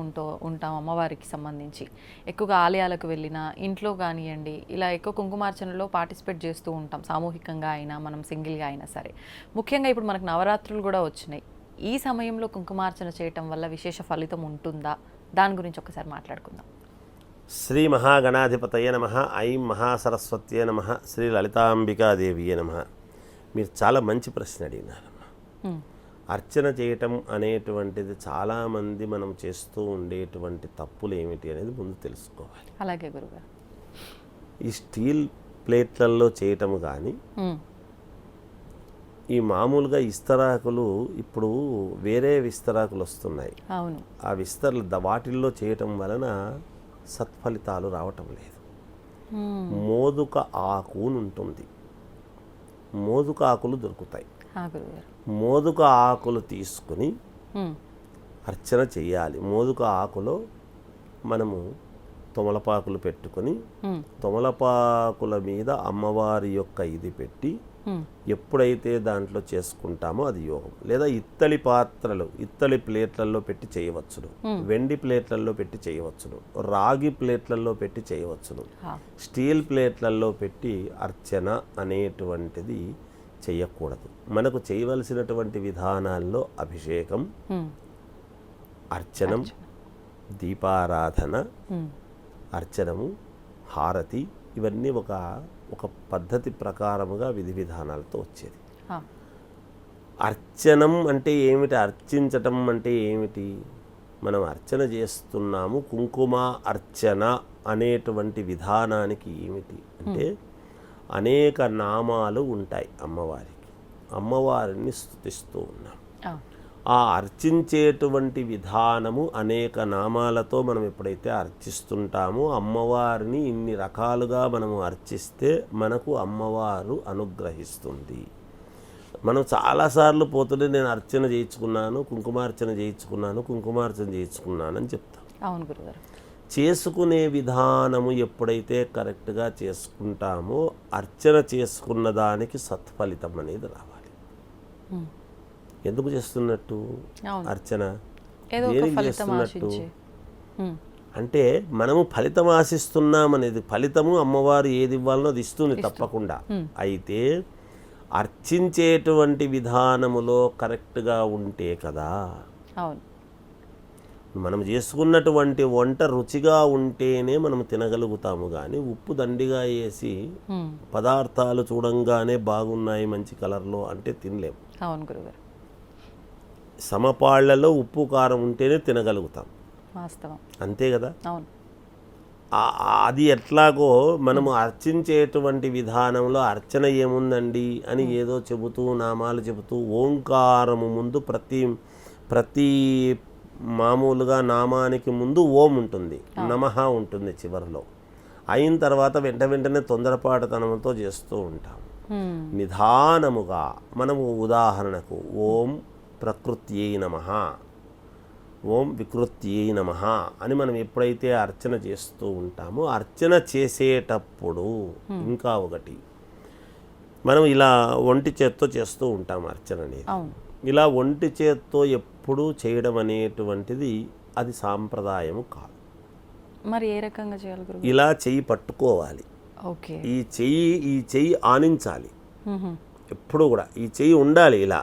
ఉంటాం అమ్మవారికి సంబంధించి. ఎక్కువగా ఆలయాలకు వెళ్ళినా, ఇంట్లో కానివ్వండి, ఇలా ఎక్కువ కుంకుమార్చనలో పార్టిసిపేట్ చేస్తూ ఉంటాం. సామూహికంగా అయినా మనం సింగిల్గా అయినా సరే. ముఖ్యంగా ఇప్పుడు మనకు నవరాత్రులు కూడా వచ్చినాయి. ఈ సమయంలో కుంకుమార్చన చేయటం వల్ల విశేష ఫలితం ఉంటుందా? దాని గురించి ఒకసారి మాట్లాడుకుందాం. శ్రీ మహాగణాధిపతయ నమః, ఐం మహాసరస్వత్యే నమః, శ్రీ లలితాంబికాదేవియే నమః. మీరు చాలా మంచి ప్రశ్న అడిగినారమ్మా. అర్చన చేయటం అనేటువంటిది చాలామంది మనం చేస్తూ ఉండేటువంటి తప్పులు ఏమిటి అనేది ముందు తెలుసుకోవాలి. అలాగే గురుగారు. ఈ స్టీల్ ప్లేట్లలో చేయటం కానీ, ఈ మామూలుగా ఇస్తరాకులు ఇప్పుడు వేరే విస్తరాకులు వస్తున్నాయి. ఆ వాటిల్లో చేయటం వలన సత్ఫలితాలు రావటం లేదు. మోదుక ఆకు ఉంటుంది, మోదుక ఆకులు దొరుకుతాయి. మోదుక ఆకులు తీసుకుని అర్చన చేయాలి. మోదుక ఆకులో మనము తొమలపాకులు పెట్టుకొని తొమలపాకుల మీద అమ్మవారి యొక్క ఇది పెట్టి ఎప్పుడైతే దాంట్లో చేసుకుంటామో అది యోగం. లేదా ఇత్తడి ప్లేట్లలో పెట్టి చేయవచ్చును, వెండి ప్లేట్లలో పెట్టి చేయవచ్చును, రాగి ప్లేట్లలో పెట్టి చేయవచ్చును. స్టీల్ ప్లేట్లలో పెట్టి అర్చన అనేటువంటిది చేయకూడదు. మనకు చేయవలసినటువంటి విధానాల్లో అభిషేకం, అర్చనం, దీపారాధన, అర్చనము, హారతి, ఇవన్నీ ఒక పద్ధతి ప్రకారముగా విధి విధానాలతో వచ్చేది. అర్చనం అంటే ఏమిటి? అర్చించటం అంటే ఏమిటి? మనం అర్చన చేస్తున్నాము. కుంకుమ అర్చన అనేటువంటి విధానానికి ఏమిటి అంటే అనేక నామాలు ఉంటాయి అమ్మవారికి. అమ్మవారిని స్తుతిస్తూ ఉన్నాం. ఆ అర్చించేటువంటి విధానము అనేక నామాలతో మనం ఎప్పుడైతే అర్చిస్తుంటామో అమ్మవారిని ఇన్ని రకాలుగా మనము అర్చిస్తే మనకు అమ్మవారు అనుగ్రహిస్తుంది. మనం చాలాసార్లు పోతుంటే నేను అర్చన చేయించుకున్నాను, కుంకుమార్చన చేయించుకున్నాను అని చెప్తాం. అవును గురుగారు. చేసుకునే విధానము ఎప్పుడైతే కరెక్ట్గా చేసుకుంటామో అర్చన చేసుకున్న దానికి సత్ఫలితం అనేది రావాలి. ఎందుకు చేస్తున్నట్టు అర్చన, దేనికి చేస్తున్నట్టు అంటే మనము ఫలితం ఆశిస్తున్నాం అనేది. ఫలితము అమ్మవారు ఏది ఇవ్వాలనో అది ఇస్తుంది తప్పకుండా. అయితే అర్చించేటువంటి విధానములో కరెక్ట్గా ఉంటే కదా. మనం చేసుకున్నటువంటి వంట రుచిగా ఉంటేనే మనం తినగలుగుతాము. కానీ ఉప్పు దండిగా వేసి పదార్థాలు చూడంగానే బాగున్నాయి మంచి కలర్లో అంటే తినలేము. అవును గురుగారు. సమపాళ్లలో ఉప్పు కారం ఉంటేనే తినగలుగుతాం. వాస్తవం. అంతే కదా. అవును. అది ఎట్లాగో మనము అర్చించేటువంటి విధానంలో అర్చన ఏముందండి అని ఏదో చెబుతూ నామాలు చెబుతూ ఓంకారము ముందు ప్రతి మామూలుగా నామానికి ముందు ఓం ఉంటుంది, నమః ఉంటుంది చివరిలో. అయిన తర్వాత వెంటనే తొందరపాటుతనంతో చేస్తూ ఉంటాం. నిదానముగా మనము ఉదాహరణకు ఓం ప్రకృత్యై నమః, ఓం వికృత్యై నమః అని మనం ఎప్పుడైతే అర్చన చేస్తూ ఉంటామో అర్చన చేసేటప్పుడు ఇంకా ఒకటి మనం ఇలా ఒంటి చేత్తో చేస్తూ ఉంటాం అర్చన అనేది. ఇలా ఒంటి చేత్తో ఎప్పుడూ చేయడం అనేటువంటిది అది సాంప్రదాయము కాదు. మరి ఏ రకంగా చేయాలి గురువు? ఇలా చెయ్యి పట్టుకోవాలి. ఓకే. ఈ చెయ్యి ఆనించాలి ఎప్పుడు కూడా. ఈ చెయ్యి ఉండాలి ఇలా.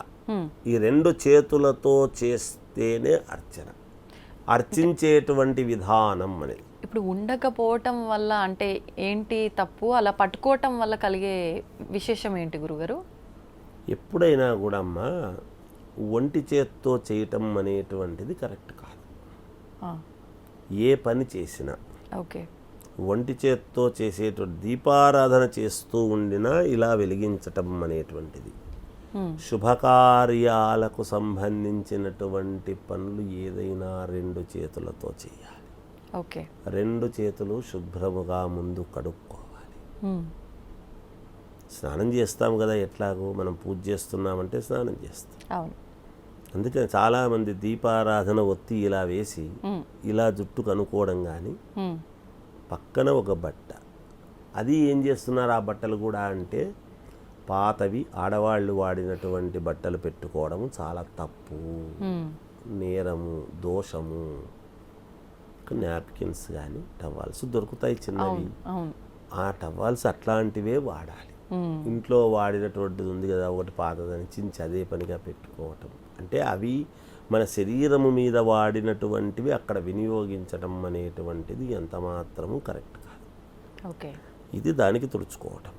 ఈ రెండు చేతులతో చేస్తేనే అర్చన, అర్చించేటువంటి విధానం అనేది. ఇప్పుడు ఉండకపోవటం వల్ల అంటే ఏంటి తప్పు, అలా పట్టుకోవటం వల్ల కలిగే విశేషం ఏంటి గురుగారు? ఎప్పుడైనా కూడా అమ్మ ఒంటి చేత్తో చేయటం అనేటువంటిది కరెక్ట్ కాదు. ఏ పని చేసినా ఓకే ఒంటి చేత్తో చేసేటువంటి దీపారాధన చేస్తూ ఉండినా ఇలా వెలిగించటం అనేటువంటిది శుభకార్యాలకు సంబంధించినటువంటి పనులు ఏదైనా రెండు చేతులతో చేయాలి. ఓకే. రెండు చేతులు శుభ్రముగా ముందు కడుక్కోవాలి. స్నానం చేస్తాం కదా, ఎట్లాగో మనం పూజ చేస్తున్నామంటే స్నానం చేస్తాం. అందుకని చాలామంది దీపారాధన ఒత్తి ఇలా వేసి ఇలా జుట్టు కనుక్కోవడం కానీ పక్కన ఒక బట్ట, అది ఏం చేస్తున్నారు ఆ బట్టలు కూడా అంటే పాతవి ఆడవాళ్ళు వాడినటువంటి బట్టలు పెట్టుకోవడం చాలా తప్పు, నేరము, దోషము. నాప్కిన్స్ కానీ టవాల్స్ దొరుకుతాయి చిన్నవి, ఆ టవాల్స్ అట్లాంటివే వాడాలి. ఇంట్లో వాడినటువంటిది ఉంది కదా ఒకటి పాతదని చించి అదే పనిగా పెట్టుకోవటం అంటే అవి మన శరీరము మీద వాడినటువంటివి అక్కడ వినియోగించడం అనేటువంటిది ఎంత మాత్రము కరెక్ట్ కాదు. ఓకే. ఇది దానికి తుడుచుకోవటం.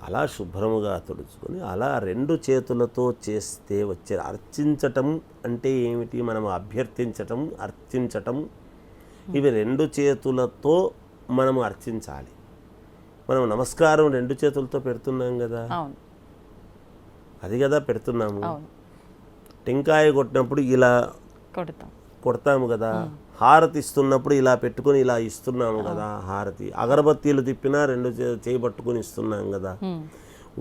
అలా శుభ్రముగా తుడుచుకొని అలా రెండు చేతులతో చేస్తే వచ్చే అర్చించటం అంటే ఏమిటి, మనం అభ్యర్థించటం, అర్చించటం, ఇవి రెండు చేతులతో మనము అర్చించాలి. మనం నమస్కారం రెండు చేతులతో పెడుతున్నాం కదా, అది కదా పెడుతున్నాము. టెంకాయ కొట్టినప్పుడు ఇలా కొడతాము కదా, హారతి ఇస్తున్నప్పుడు ఇలా పెట్టుకొని ఇలా ఇస్తున్నాము కదా హారతి. అగరబత్తీలు తిప్పినా రెండు చేయి పట్టుకొని ఇస్తున్నాం కదా.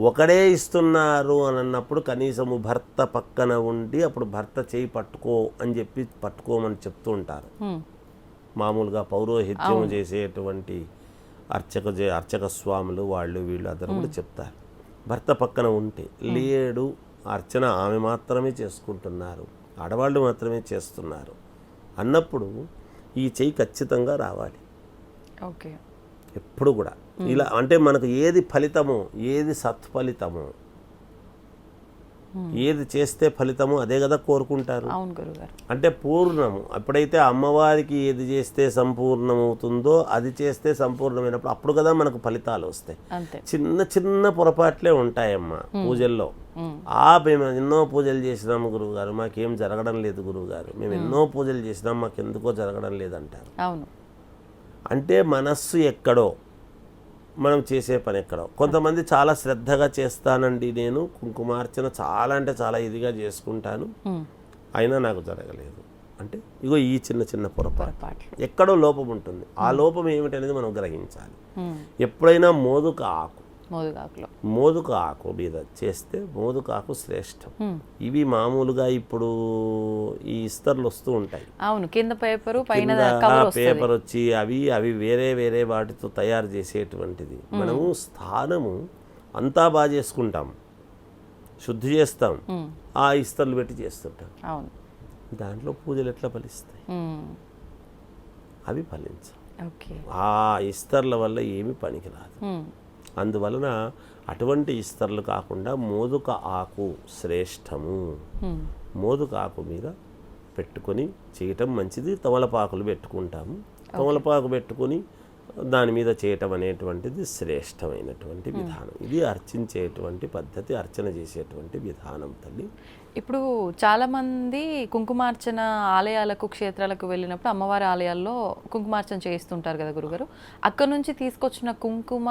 ఒకడే ఇస్తున్నారు అని అన్నప్పుడు కనీసము భర్త పక్కన ఉండి అప్పుడు భర్త చేయి పట్టుకో అని చెప్పి పట్టుకోమని చెప్తూ ఉంటారు. మామూలుగా పౌరోహిత్యం చేసేటువంటి అర్చక స్వాములు వాళ్ళు వీళ్ళు అందరూ కూడా చెప్తారు. భర్త పక్కన ఉంటే లేడు, అర్చన ఆమె మాత్రమే చేసుకుంటున్నారు, ఆడవాళ్ళు మాత్రమే చేస్తున్నారు అన్నప్పుడు ఈ చెయ్యి ఖచ్చితంగా రావాలి. ఓకే. ఎప్పుడు కూడా ఇలా అంటే మనకు ఏది ఫలితమో, ఏది సత్ఫలితమో, ఏది చేస్తే ఫలితమో అదే కదా కోరుకుంటారు. అంటే పూర్ణము. ఎప్పుడైతే అమ్మవారికి ఏది చేస్తే సంపూర్ణమవుతుందో అది చేస్తే సంపూర్ణమైనప్పుడు అప్పుడు కదా మనకు ఫలితాలు వస్తాయి. చిన్న చిన్న పొరపాట్లే ఉంటాయమ్మా పూజల్లో. మేము ఎన్నో పూజలు చేసినాము గురువుగారు, మాకేం జరగడం లేదు గురువుగారు, మేము ఎన్నో పూజలు చేసినాం, మాకు ఎందుకో జరగడం లేదంటారు. అవును. అంటే మనస్సు ఎక్కడో, మనం చేసే పని ఎక్కడో. కొంతమంది చాలా శ్రద్ధగా చేస్తానండి, నేను కుంకుమార్చన చాలా అంటే చాలా ఇదిగా చేసుకుంటాను, అయినా నాకు జరగలేదు అంటే ఇగో ఈ చిన్న చిన్న పొరపాటు ఎక్కడో లోపం ఉంటుంది. ఆ లోపం ఏమిటనేది మనం గ్రహించాలి. ఎప్పుడైనా మోదుక ఆకు మీద చేస్తే మోదుక ఆకు శ్రేష్టం. ఇవి మామూలుగా ఇప్పుడు ఈ ఇస్తర్లు వస్తూ ఉంటాయి, అవును, కింద పేపర్ పైన పేపర్ వచ్చి అవి వేరే వేరే వాటితో తయారు చేసేటువంటిది. మనము స్థానము అంతా బాగా చేసుకుంటాం, శుద్ధి చేస్తాం, ఆ ఇస్తర్లు పెట్టి చేస్తుంటాం. అవును, దాంట్లో పూజలు ఎట్లా ఫలిస్తాయి? అవి ఫలించవు. ఆ ఇస్తర్ల వల్ల ఏమి పనికిరాదు. అందువలన అటువంటి ఇస్తర్లు కాకుండా మోదుక ఆకు శ్రేష్టము. మోదుక ఆకు మీద పెట్టుకొని చేయటం మంచిది. తమలపాకులు పెట్టుకుంటాము, తమలపాకు పెట్టుకొని దాని మీద చేయటం అనేటువంటిది శ్రేష్టమైనటువంటి విధానం. ఇది అర్చించేటువంటి పద్ధతి, అర్చన చేసేటువంటి విధానం తల్లి. ఇప్పుడు చాలామంది కుంకుమార్చన ఆలయాలకు, క్షేత్రాలకు వెళ్ళినప్పుడు అమ్మవారి ఆలయాల్లో కుంకుమార్చన చేస్తుంటారు కదా గురుగారు. అక్కడ నుంచి తీసుకొచ్చిన కుంకుమ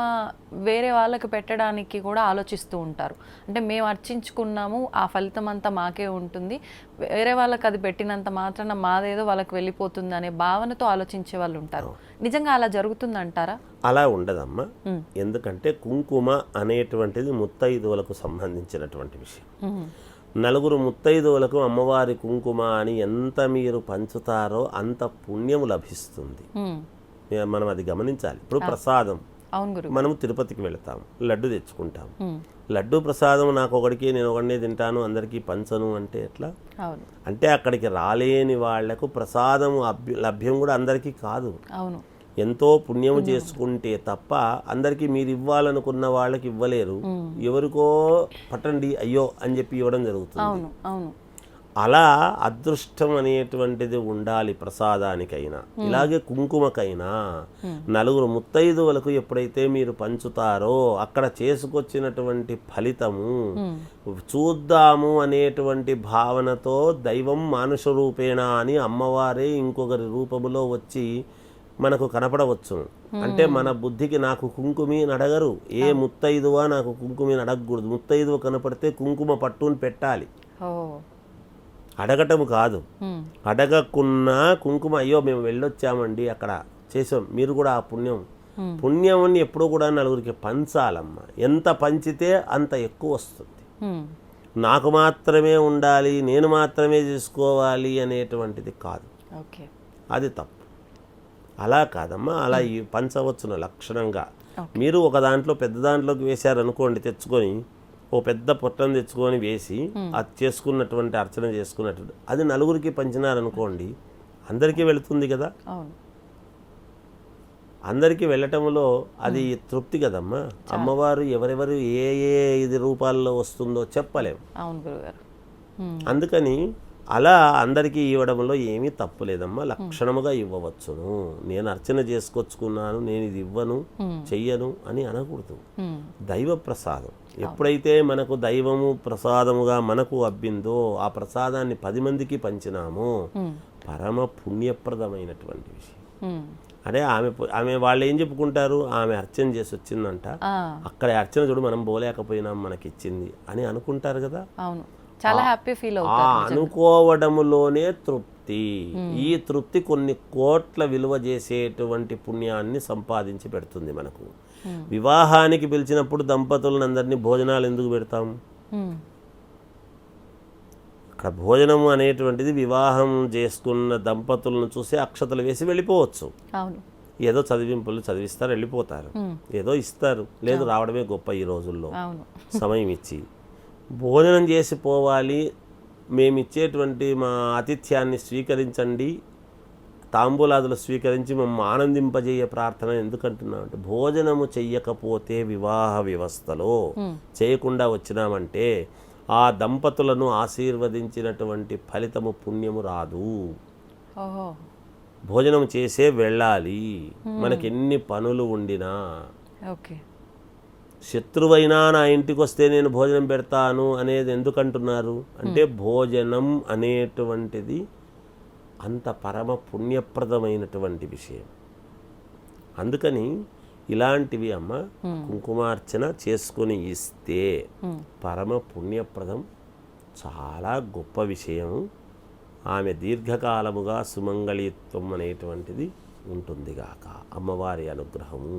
వేరే వాళ్ళకి పెట్టడానికి కూడా ఆలోచిస్తూ ఉంటారు. అంటే మేము అర్చించుకున్నాము, ఆ ఫలితం అంతా మాకే ఉంటుంది, వేరే వాళ్ళకి అది పెట్టినంత మాత్రాన మాదేదో వాళ్ళకి వెళ్ళిపోతుంది అనే భావనతో ఆలోచించే వాళ్ళు ఉంటారు. నిజంగా అలా జరుగుతుందంటారా? అలా ఉండదమ్మా. ఎందుకంటే కుంకుమ అనేటువంటిది ముత్తైదువులకు సంబంధించినటువంటి విషయం. నలుగురు ముత్తైదువులకు అమ్మవారి కుంకుమ అని ఎంత మీరు పంచుతారో అంత పుణ్యము లభిస్తుంది. మనం అది గమనించాలి. ఇప్పుడు ప్రసాదం, మనము తిరుపతికి వెళతాం, లడ్డు తెచ్చుకుంటాం. లడ్డు ప్రసాదం నాకు ఒకడికి, నేను ఒకడినే తింటాను, అందరికీ పంచను అంటే ఎట్లా? అంటే అక్కడికి రాలేని వాళ్లకు ప్రసాదం లభ్యం కూడా అందరికీ కాదు. ఎంతో పుణ్యము చేసుకుంటే తప్ప అందరికీ మీరు ఇవ్వాలనుకున్న వాళ్ళకి ఇవ్వలేరు. ఎవరికో పట్టండి అయ్యో అని చెప్పి ఇవ్వడం జరుగుతుంది. అలా అదృష్టం అనేటువంటిది ఉండాలి ప్రసాదానికైనా, ఇలాగే కుంకుమకైనా. నలుగురు ముత్తైదువులకు ఎప్పుడైతే మీరు పంచుతారో అక్కడ చేసుకొచ్చినటువంటి ఫలితము చూద్దాము అనేటువంటి భావనతో దైవం మానుష రూపేణ అని అమ్మవారే ఇంకొకరి రూపములో వచ్చి మనకు కనపడవచ్చు. అంటే మన బుద్ధికి నాకు కుంకుమి అడగరు, ఏ ముత్తైదువా నాకు కుంకుమి అడగకూడదు. ముత్తైదువ కనపడితే కుంకుమ పట్టుని పెట్టాలి, అడగటము కాదు. అడగకున్నా కుంకుమ అయ్యో మేము వెళ్ళొచ్చామండి అక్కడ చేసాం, మీరు కూడా ఆ పుణ్యం ఎప్పుడూ కూడా నలుగురికి పంచాలమ్మా. ఎంత పంచితే అంత ఎక్కువ వస్తుంది. నాకు మాత్రమే ఉండాలి, నేను మాత్రమే చేసుకోవాలి అనేటువంటిది కాదు, అది తప్పు. అలా కాదమ్మా, అలా పంచవచ్చున లక్షణంగా. మీరు ఒక దాంట్లో పెద్ద దాంట్లోకి వేశారనుకోండి, తెచ్చుకొని ఓ పెద్ద పొట్టను తెచ్చుకొని వేసి అది చేసుకున్నటువంటి అర్చన చేసుకున్నట్టు అది నలుగురికి పంచినారనుకోండి, అందరికీ వెళుతుంది కదా. అందరికీ వెళ్ళటంలో అది తృప్తి కదమ్మా. అమ్మవారు ఎవరెవరు ఏ ఏ ఇది రూపాల్లో వస్తుందో చెప్పలేము. అందుకని అలా అందరికీ ఇవ్వడంలో ఏమీ తప్పు లేదమ్మా, లక్షణముగా ఇవ్వవచ్చును. నేను అర్చన చేసుకొచ్చుకున్నాను, నేను ఇది ఇవ్వను చెయ్యను అని అనకూడదు. దైవ ప్రసాదం ఎప్పుడైతే మనకు దైవము ప్రసాదముగా మనకు అబ్బిందో ఆ ప్రసాదాన్ని 10 మందికి పంచినామో పరమ పుణ్యప్రదమైనటువంటి విషయం. అదే ఆమె వాళ్ళు ఏం చెప్పుకుంటారు, ఆమె అర్చన చేసి వచ్చిందంట, అక్కడ అర్చన చూడు మనం పోలేకపోయినాం మనకిచ్చింది అని అనుకుంటారు కదా. చాలా హ్యాపీ ఫీల్ అవుతారు. అనుకోవడములోనే తృప్తి. ఈ తృప్తి కొన్ని కోట్ల విలువ చేసేటువంటి పుణ్యాన్ని సంపాదించి పెడుతుంది మనకు. వివాహానికి పిలిచినప్పుడు దంపతులను అందరినీ భోజనాలు ఎందుకు పెడతాం? అక్కడ భోజనం అనేటువంటిది వివాహం చేసుకున్న దంపతులను చూసి అక్షతలు వేసి వెళ్ళిపోవచ్చు. ఏదో చదివింపులు చదివిస్తారు, వెళ్ళిపోతారు, ఏదో ఇస్తారు, లేదు రావడమే గొప్ప ఈ రోజుల్లో. సమయం ఇచ్చి భోజనం చేసి పోవాలి, మేమిచ్చేటువంటి మా ఆతిథ్యాన్ని స్వీకరించండి, తాంబూలాదులు స్వీకరించి మేము ఆనందింపజేయ ప్రార్థన ఎందుకంటున్నాం అంటే, భోజనము చెయ్యకపోతే వివాహ వ్యవస్థలో చేయకుండా వచ్చినామంటే ఆ దంపతులను ఆశీర్వదించినటువంటి ఫలితము పుణ్యము రాదు. భోజనం చేసే వెళ్ళాలి, మనకి ఎన్ని పనులు ఉండినా. శత్రువైనా నా ఇంటికి వస్తే నేను భోజనం పెడతాను అనేది ఎందుకంటున్నారు అంటే భోజనం అనేటువంటిది అంత పరమ పుణ్యప్రదమైనటువంటి విషయం. అందుకని ఇలాంటివి అమ్మ కుంకుమార్చన చేసుకొని ఇస్తే పరమ పుణ్యప్రదం, చాలా గొప్ప విషయం. ఆమె దీర్ఘకాలముగా సుమంగళిత్వం అనేటువంటిది ఉంటుంది గాక, అమ్మవారి అనుగ్రహము.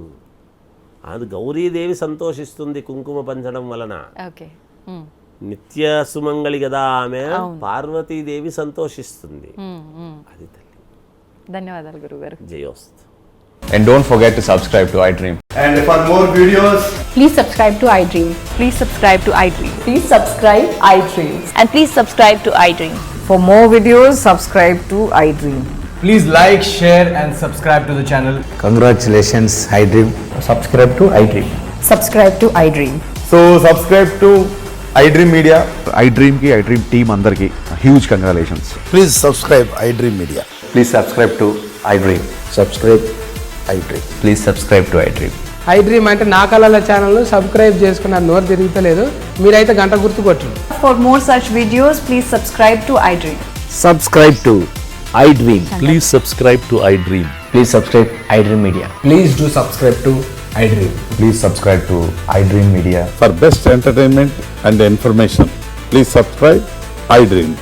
అది గౌరీదేవి సంతోషిస్తుంది కుంకుమ పంచడం వలన. ఓకే. నిత్య సుమంగళి కదా ఆమె, పార్వతీదేవి సంతోషిస్తుంది. అది తల్లి. ధన్యవాదాలు గురుగారు. జయోస్తు. And don't forget to subscribe to iDream. And for more videos, Please subscribe to iDream. Please subscribe to iDream. Please subscribe iDream. And please subscribe to iDream. For more videos, subscribe to iDream. please like, share and subscribe to the channel. Congratulations, iDream. Subscribe to iDream. Subscribe to iDream. So subscribe to iDream Media. iDream ki iDream team andarki huge congratulations. Please subscribe iDream Media. Please subscribe to iDream. Subscribe iDream. Please subscribe to iDream. iDream అంటే నా కళల channel subscribe చేసుకున్న నోరు తిరుగుతలేదు, మీరైతే గంట గుర్తు కొట్టండి. For more such videos, please subscribe to iDream. Subscribe to iDream. Please subscribe to iDream. Please subscribe iDream Media. Please do subscribe to iDream. Please subscribe to iDream Media. For best entertainment and information, please subscribe iDream.